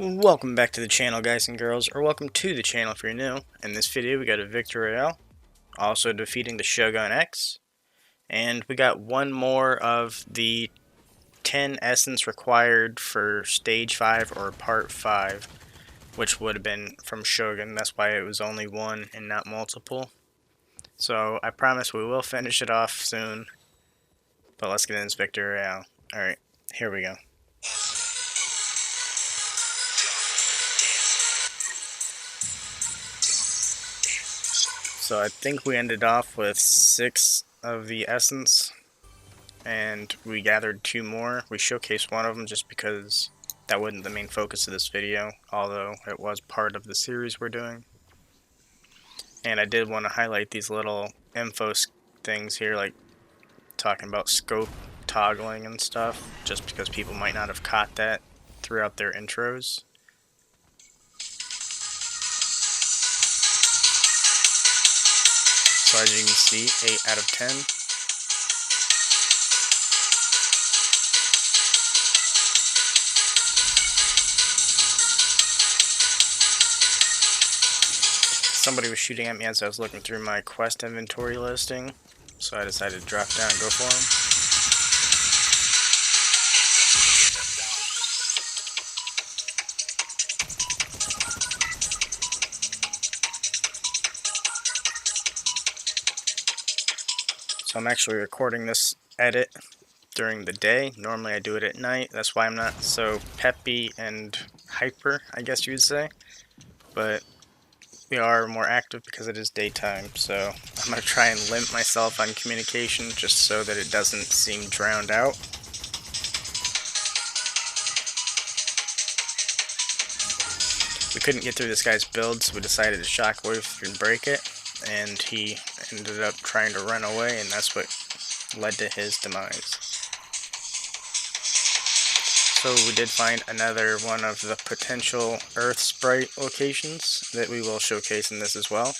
Welcome back to the channel, guys and girls, or welcome to the channel if you're new. In this video we got a victory Royale, also defeating the Shogun X, and we got one more of the 10 essence required for stage 5 or part 5, which would have been from Shogun. That's why it was only one and not multiple. So I promise we will finish it off soon, but let's get in this victory Royale. Alright, here we go. So I think we ended off with 6 of the essence, and we gathered 2 more. We showcased one of them just because that wasn't the main focus of this video, although it was part of the series we're doing. And I did want to highlight these little info things here, like talking about scope toggling and stuff, just because people might not have caught that throughout their intros. So as you can see, 8 out of 10. Somebody was shooting at me as I was looking through my quest inventory listing, so I decided to drop down and go for him. So I'm actually recording this edit during the day. Normally I do it at night. That's why I'm not so peppy and hyper, I guess you would say. But we are more active because it is daytime, so I'm going to try and limit myself on communication just so that it doesn't seem drowned out. We couldn't get through this guy's build, so we decided to shockwave and break it, and he ended up trying to run away, and that's what led to his demise. So we did find another one of the potential Earth Sprite locations that we will showcase in this as well.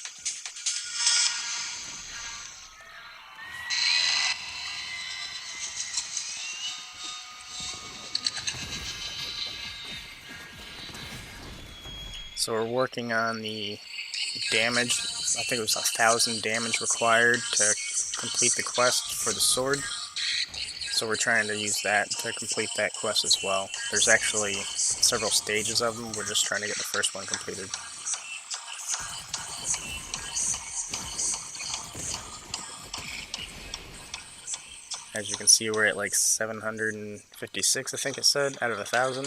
So we're working on the damage. I think it was 1,000 damage required to complete the quest for the sword. So we're trying to use that to complete that quest as well. There's actually several stages of them. We're just trying to get the first one completed. As you can see, we're at like 756, I think it said, out of 1,000.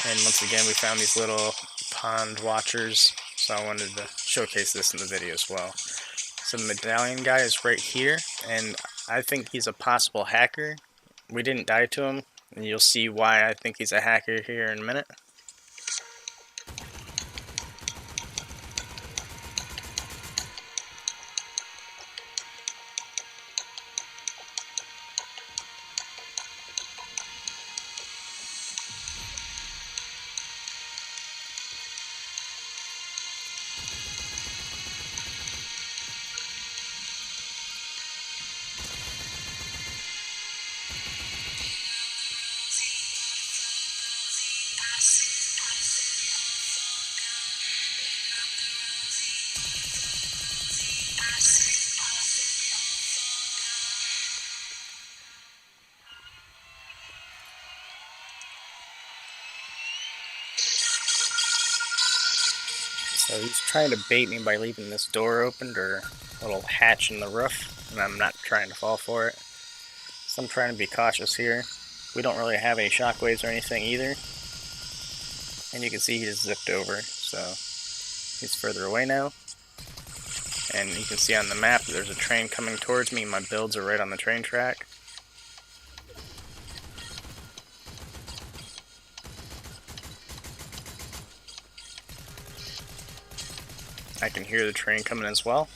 And once again, we found these little pond watchers, so I wanted to showcase this in the video as well. So the medallion guy is right here, and I think he's a possible hacker. We didn't die to him, and you'll see why I think he's a hacker here in a minute. So he's trying to bait me by leaving this door opened, or a little hatch in the roof, and I'm not trying to fall for it. So I'm trying to be cautious here. We don't really have any shockwaves or anything either. And you can see he just zipped over, so he's further away now. And you can see on the map that there's a train coming towards me. My builds are right on the train track. I can hear the train coming as well.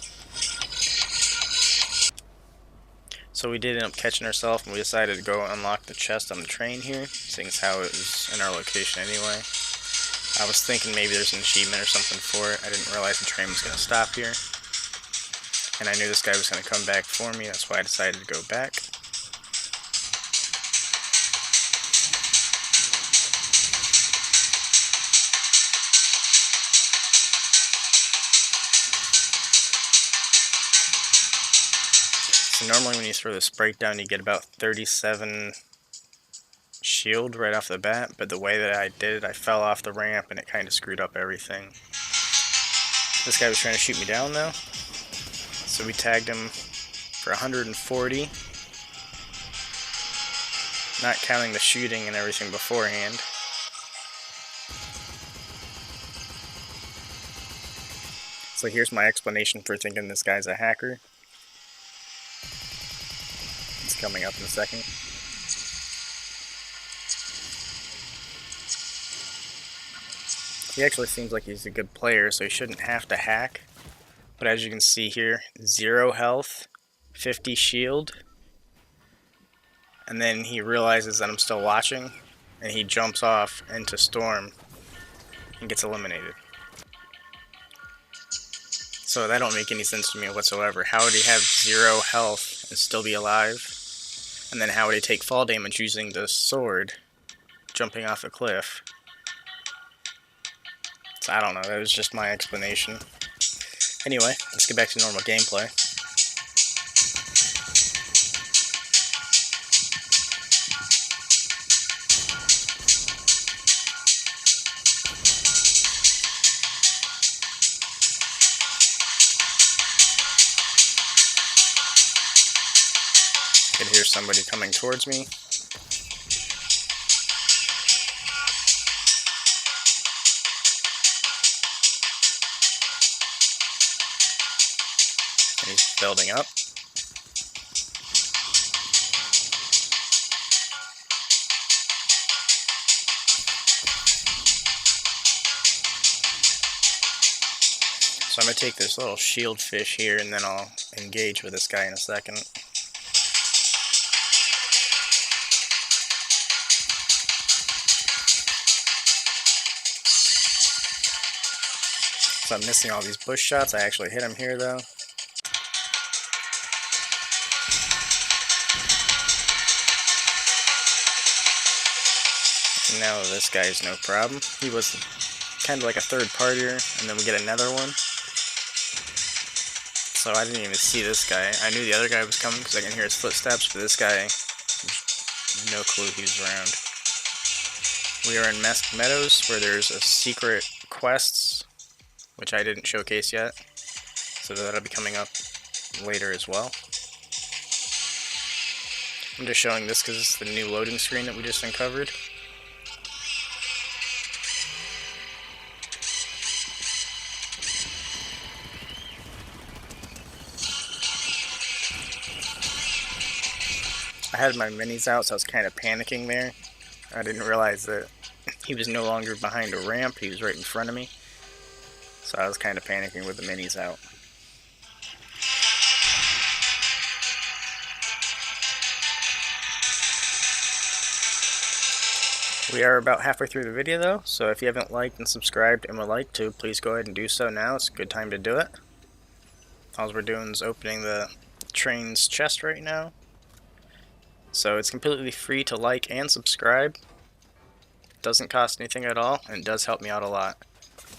So we did end up catching ourselves, and we decided to go unlock the chest on the train here, seeing as how it was in our location anyway. I was thinking maybe there's an achievement or something for it. I didn't realize the train was going to stop here. And I knew this guy was going to come back for me, that's why I decided to go back. So normally when you throw the sprite down, you get about 37 shield right off the bat, but the way that I did it, I fell off the ramp and it kind of screwed up everything. This guy was trying to shoot me down though, so we tagged him for 140, not counting the shooting and everything beforehand. So here's my explanation for thinking this guy's a hacker. It's coming up in a second. He actually seems like he's a good player, so he shouldn't have to hack. But as you can see here, 0 health, 50 shield. And then he realizes that I'm still watching, and he jumps off into Storm and gets eliminated. So that don't make any sense to me whatsoever. How would he have 0 health and still be alive? And then how would he take fall damage using the sword, jumping off a cliff? So I don't know, that was just my explanation. Anyway, let's get back to normal gameplay. I can hear somebody coming towards me. And he's building up. So I'm going to take this little shield fish here and then I'll engage with this guy in a second. So I'm missing all these bush shots. I actually hit him here though. Now this guy's no problem. He was kind of like a third partier, and then we get another one. So I didn't even see this guy. I knew the other guy was coming because I can hear his footsteps, but this guy, no clue he was around. We are in Masked Meadows, where there's a secret quests, which I didn't showcase yet, so that'll be coming up later as well. I'm just showing this because it's the new loading screen that we just uncovered. I had my minis out, so I was kind of panicking there. I didn't realize that he was no longer behind a ramp, he was right in front of me. So I was kind of panicking with the minis out. We are about halfway through the video though, so if you haven't liked and subscribed and would like to, please go ahead and do so now. It's a good time to do it. All we're doing is opening the train's chest right now. So it's completely free to like and subscribe. It doesn't cost anything at all, and it does help me out a lot.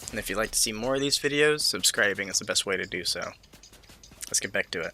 And if you'd like to see more of these videos, subscribing is the best way to do so. Let's get back to it.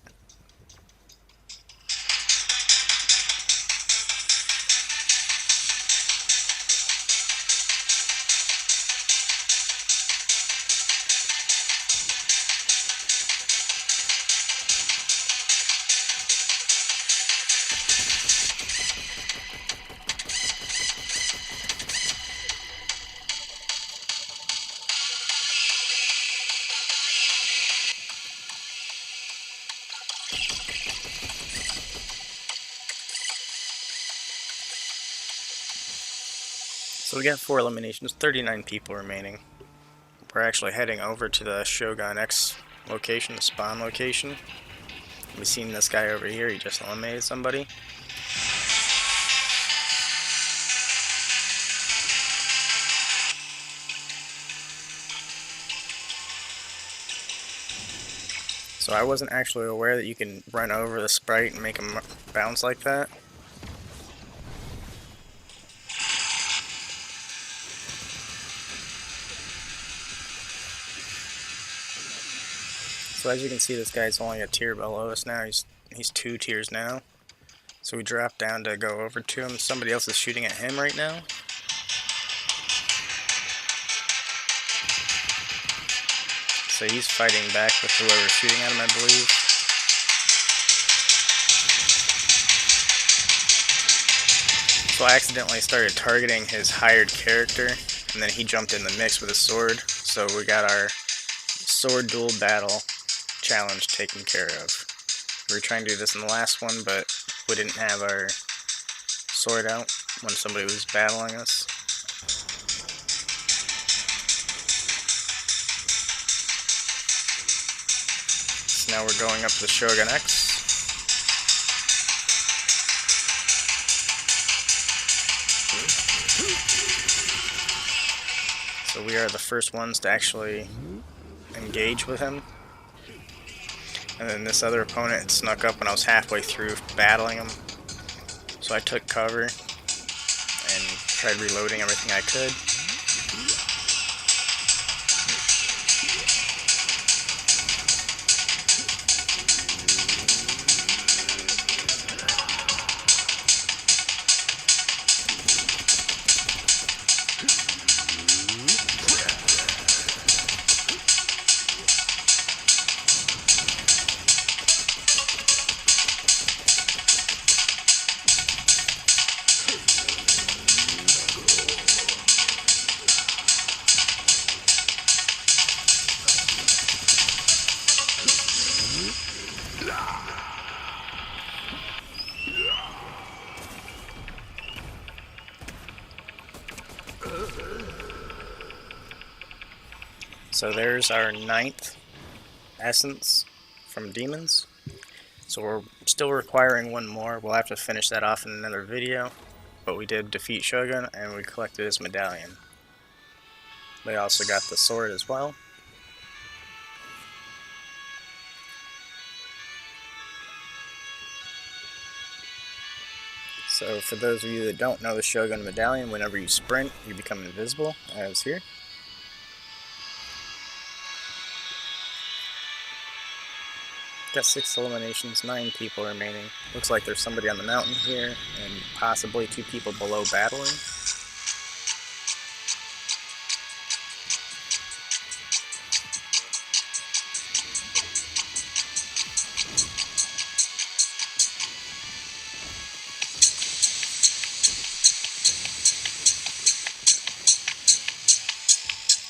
So we got 4 eliminations, 39 people remaining. We're actually heading over to the Shogun X location, the spawn location. We've seen this guy over here, he just eliminated somebody. So I wasn't actually aware that you can run over the sprite and make him bounce like that. So as you can see, this guy's only a tier below us now. He's He's 2 tiers now. So we drop down to go over to him. Somebody else is shooting at him right now. So he's fighting back with whoever's shooting at him, I believe. So I accidentally started targeting his hired character, and then he jumped in the mix with a sword. So we got our sword duel battle challenge taken care of. We were trying to do this in the last one, but we didn't have our sword out when somebody was battling us. So now we're going up to the Shogun X. So we are the first ones to actually engage with him. And then this other opponent snuck up when I was halfway through battling him. So I took cover and tried reloading everything I could. So there's our 9th essence from demons. So we're still requiring one more. We'll have to finish that off in another video. But we did defeat Shogun and we collected his medallion. We also got the sword as well. So for those of you that don't know the Shogun medallion, whenever you sprint, you become invisible, as here. Got 6 eliminations, 9 people remaining. Looks like there's somebody on the mountain here, and possibly 2 people below battling.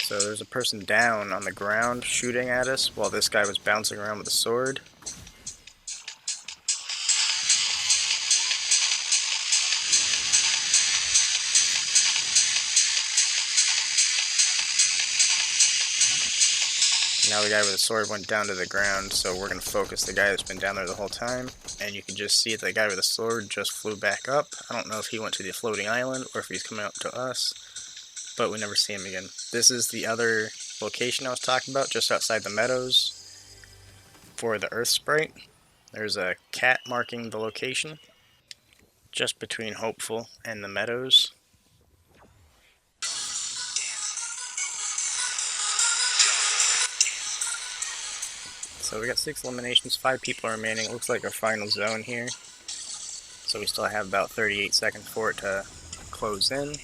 So there's a person down on the ground shooting at us while this guy was bouncing around with a sword. Now the guy with the sword went down to the ground, so we're going to focus the guy that's been down there the whole time. And you can just see the guy with the sword just flew back up. I don't know if he went to the floating island or if he's coming up to us, but we never see him again. This is the other location I was talking about, just outside the meadows for the Earth Sprite. There's a cat marking the location, just between Hopeful and the meadows. So we got 6 eliminations, 5 people are remaining. It looks like our final zone here. So we still have about 38 seconds for it to close in.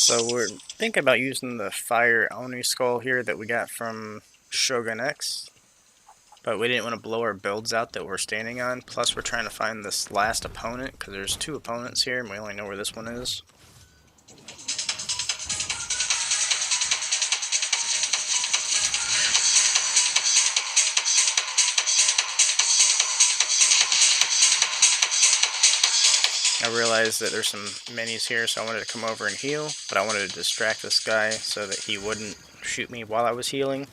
So we're thinking about using the Fire Oni skull here that we got from Shogun X, but we didn't want to blow our builds out that we're standing on. Plus we're trying to find this last opponent, because there's 2 opponents here and we only know where this one is. I realized that there's some minis here, so I wanted to come over and heal, but I wanted to distract this guy so that he wouldn't shoot me while I was healing.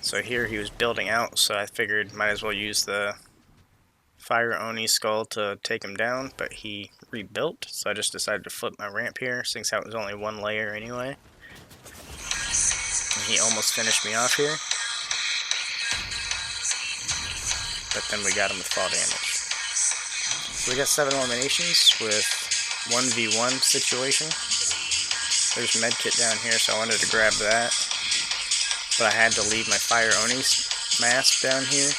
So here he was building out, so I figured might as well use the Fire Oni skull to take him down, but he rebuilt, so I just decided to flip my ramp here, since that was only 1 layer anyway. And he almost finished me off here, but then we got him with fall damage. So we got 7 eliminations with 1v1 situation. There's a medkit down here, so I wanted to grab that, but I had to leave my Fire Oni mask down here.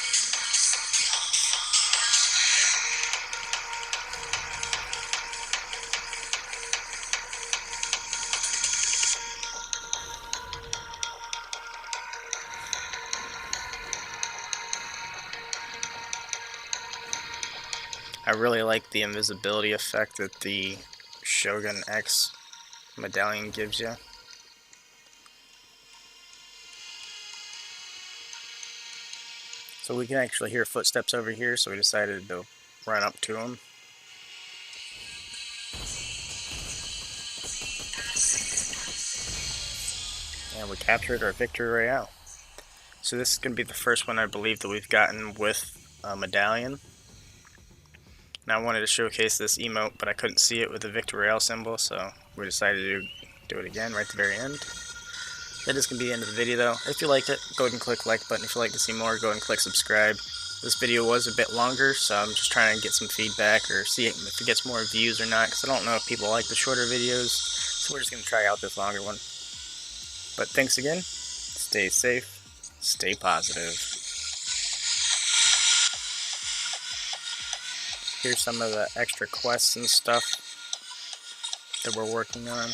I really like the invisibility effect that the Shogun X medallion gives you. So we can actually hear footsteps over here, so we decided to run up to them. And we captured our Victory Royale. So this is going to be the first one I believe that we've gotten with a medallion. And I wanted to showcase this emote, but I couldn't see it with the Victory Royale symbol, so we decided to do it again right at the very end. That is going to be the end of the video though. If you liked it, go ahead and click like button. If you'd like to see more, go ahead and click subscribe. This video was a bit longer, so I'm just trying to get some feedback or see if it gets more views or not, because I don't know if people like the shorter videos, so we're just going to try out this longer one. But thanks again, stay safe, stay positive. Here's some of the extra quests and stuff that we're working on.